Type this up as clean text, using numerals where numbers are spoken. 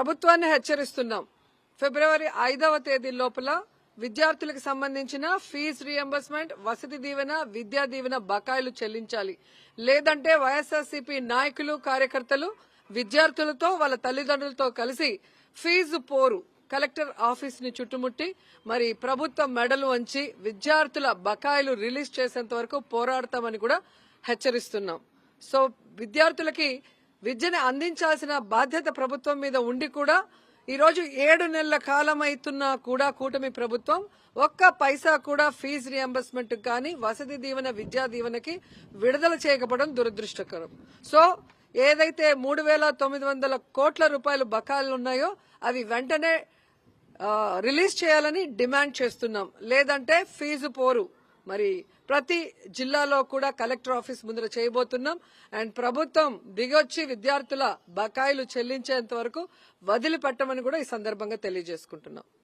ప్రభుత్వాన్ని హెచ్చరిస్తున్నాం. ఫిబ్రవరి 5వ తేదీ లోపల విద్యార్థులకు సంబంధించిన ఫీజు రీఎంబర్స్మెంట్, వసతి దీవెన, విద్యా దీవెన బకాయిలు చెల్లించాలి. లేదంటే వైఎస్ఆర్సీపీ నాయకులు, కార్యకర్తలు విద్యార్థులతో వాళ్ళ తల్లిదండ్రులతో కలిసి ఫీజు పోరు కలెక్టర్ ఆఫీస్ ని చుట్టుముట్టి మరి ప్రభుత్వం మెడలు వంచి విద్యార్థుల బకాయిలు రిలీజ్ చేసేంత వరకు పోరాడతామని కూడా హెచ్చరిస్తున్నాం. సో విద్యార్థులకి విద్యను అందించాల్సిన బాధ్యత ప్రభుత్వం మీద ఉండి కూడా ఈరోజు 7 నెలల కాలం అవుతున్నా కూడా కూటమి ప్రభుత్వం ఒక్క పైసా కూడా ఫీజు రియంబర్స్మెంట్ కానీ వసతి దీవెన, విద్యా దీవెనకి విడుదల చేయకపోవడం దురదృష్టకరం. సో ఏదైతే 3,900 కోట్ల రూపాయలు బకాయిలు ఉన్నాయో అవి వెంటనే రిలీజ్ చేయాలని డిమాండ్ చేస్తున్నాం. లేదంటే ఫీజు పోరు మరి ప్రతి జిల్లాలో కూడా కలెక్టర్ ఆఫీస్ ముందర చేయబోతున్నాం. అండ్ ప్రభుత్వం దిగొచ్చి విద్యార్థుల బకాయిలు చెల్లించేంత వరకు వదిలిపెట్టమని కూడా ఈ సందర్భంగా తెలియజేసుకుంటున్నాం.